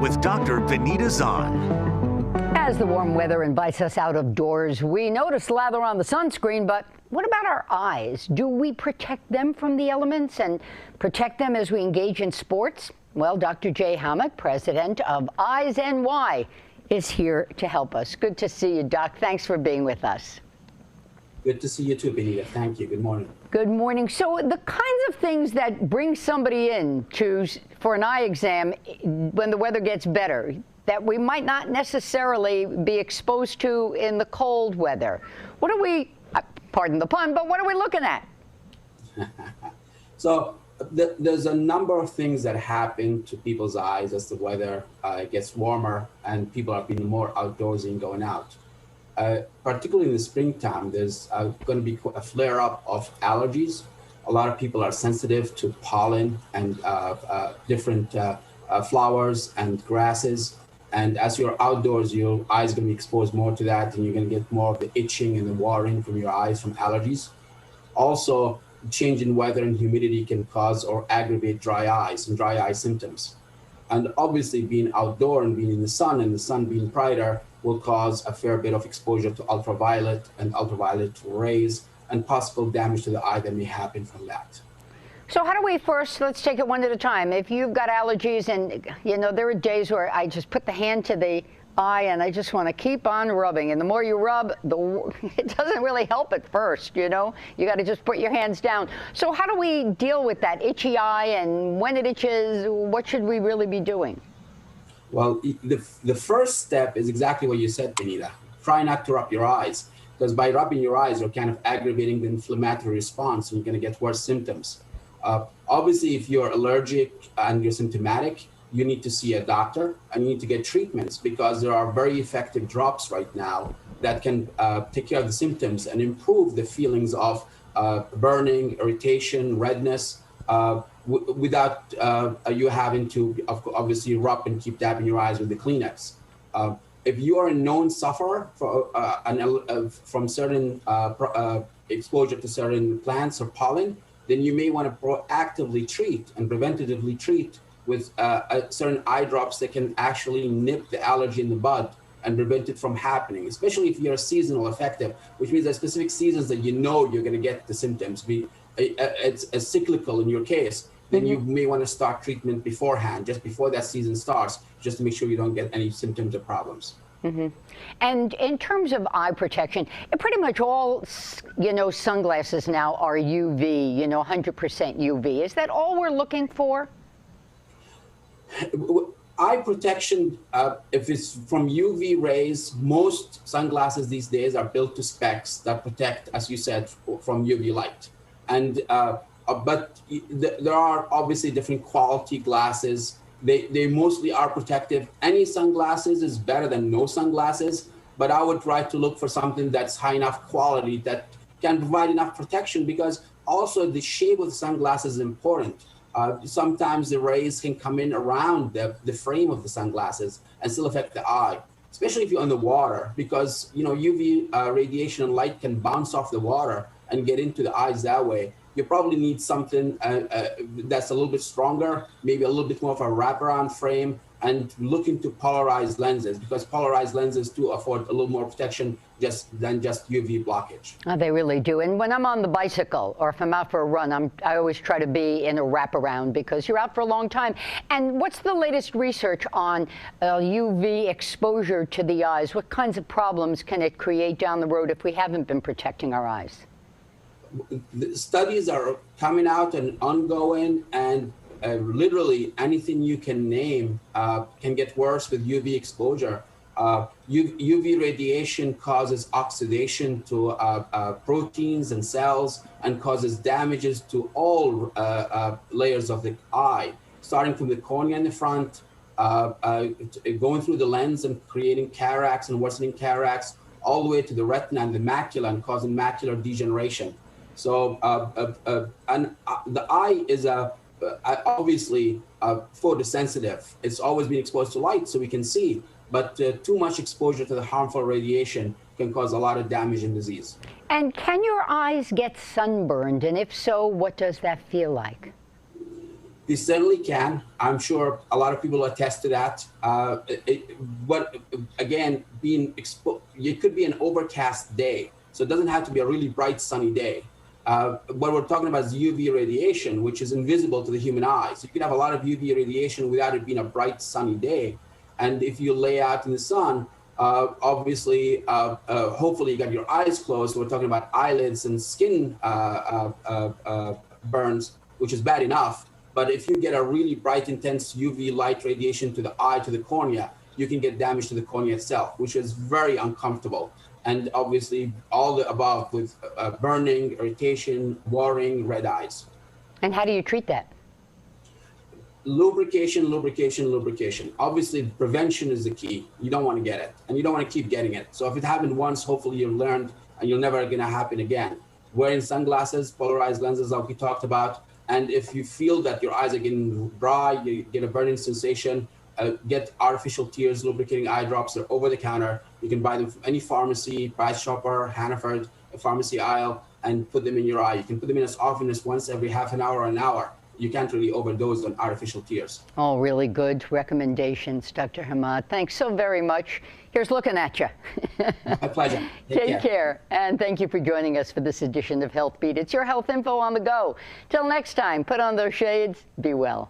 with Dr. Vanita Zahn. As the warm weather invites us out of doors, we know to slather on the sunscreen, but what about our eyes? Do we protect them from the elements and protect them as we engage in sports? Well, Dr. Hamma, president of EyesNY, is here to help us. Good to see you, Doc. Thanks for being with us. Good to see you too, Benita. Thank you. Good morning. Good morning. So the kinds of things that bring somebody in for an eye exam when the weather gets better that we might not necessarily be exposed to in the cold weather. What are we, pardon the pun, but what are we looking at? So there's a number of things that happen to people's eyes as the weather gets warmer and people are being more outdoorsy and going out. Particularly in the springtime, there's going to be a flare-up of allergies. A lot of people are sensitive to pollen and different flowers and grasses. And as you're outdoors, your eyes are going to be exposed more to that, and you're going to get more of the itching and the watering from your eyes from allergies. Also, change in weather and humidity can cause or aggravate dry eyes and dry eye symptoms. And obviously, being outdoor and being in the sun and the sun being brighter will cause a fair bit of exposure to ultraviolet and ultraviolet rays and possible damage to the eye that may happen from that. So how do we let's take it one at a time. If you've got allergies and, you know, there are days where I just put the hand to the eye and I just want to keep on rubbing. And the more you rub, it doesn't really help at first, you know. You got to just put your hands down. So how do we deal with that itchy eye, and when it itches, what should we really be doing? Well, the first step is exactly what you said, Benita. Try not to rub your eyes, because by rubbing your eyes, you're kind of aggravating the inflammatory response, and you're going to get worse symptoms. Obviously, if you're allergic and you're symptomatic, you need to see a doctor and you need to get treatments, because there are very effective drops right now that can take care of the symptoms and improve the feelings of burning, irritation, redness, without you having to obviously rub and keep dabbing your eyes with the Kleenex. If you are a known sufferer from certain exposure to certain plants or pollen, then you may want to proactively treat and preventatively treat with certain eye drops that can actually nip the allergy in the bud and prevent it from happening, especially if you're seasonal affective, which means there are specific seasons that you know you're going to get the symptoms. It's cyclical in your case, then you may want to start treatment beforehand, just before that season starts, just to make sure you don't get any symptoms or problems. And in terms of eye protection, pretty much all, you know, sunglasses now are UV, you know, 100% UV. Is that all we're looking for? Eye protection, if it's from UV rays, most sunglasses these days are built to specs that protect, as you said, from UV light. And but there are obviously different quality glasses. They mostly are protective. Any sunglasses is better than no sunglasses, but I would try to look for something that's high enough quality that can provide enough protection, because also the shape of the sunglasses is important. Sometimes the rays can come in around the frame of the sunglasses and still affect the eye, especially if you're on the water, because, you know, UV radiation and light can bounce off the water and get into the eyes that way. You probably need something that's a little bit stronger, maybe a little bit more of a wraparound frame, and look into polarized lenses, because polarized lenses do afford a little more protection than just UV blockage. Oh, they really do. And when I'm on the bicycle or if I'm out for a run, I always try to be in a wraparound, because you're out for a long time. And what's the latest research on UV exposure to the eyes? What kinds of problems can it create down the road if we haven't been protecting our eyes? The studies are coming out and ongoing, and literally anything you can name can get worse with UV exposure. UV radiation causes oxidation to proteins and cells and causes damages to all layers of the eye, starting from the cornea in the front, going through the lens and creating cataracts and worsening cataracts, all the way to the retina and the macula and causing macular degeneration. So the eye is obviously photosensitive. It's always been exposed to light so we can see, but too much exposure to the harmful radiation can cause a lot of damage and disease. And can your eyes get sunburned? And if so, what does that feel like? They certainly can. I'm sure a lot of people attest to that. But again, it could be an overcast day. So it doesn't have to be a really bright, sunny day. What we're talking about is UV radiation, which is invisible to the human eye. So you can have a lot of UV radiation without it being a bright, sunny day. And if you lay out in the sun, obviously, hopefully you got your eyes closed. We're talking about eyelids and skin burns, which is bad enough. But if you get a really bright, intense UV light radiation to the eye, to the cornea, you can get damage to the cornea itself, which is very uncomfortable. And obviously, all the above with burning, irritation, watering, red eyes. And how do you treat that? Lubrication, lubrication, lubrication. Obviously, prevention is the key. You don't want to get it, and you don't want to keep getting it. So if it happened once, hopefully you've learned, and you're never going to happen again. Wearing sunglasses, polarized lenses, like we talked about. And if you feel that your eyes are getting dry, you get a burning sensation, get artificial tears, lubricating eye drops. They're over the counter. You can buy them from any pharmacy, Price Chopper, Hannaford, a pharmacy aisle, and put them in your eye. You can put them in as often as once every half an hour or an hour. You can't really overdose on artificial tears. Oh, really good recommendations, Dr. Hamma. Thanks so very much. Here's looking at you. My pleasure. Take care. And thank you for joining us for this edition of Health Beat. It's your health info on the go. Till next time, put on those shades. Be well.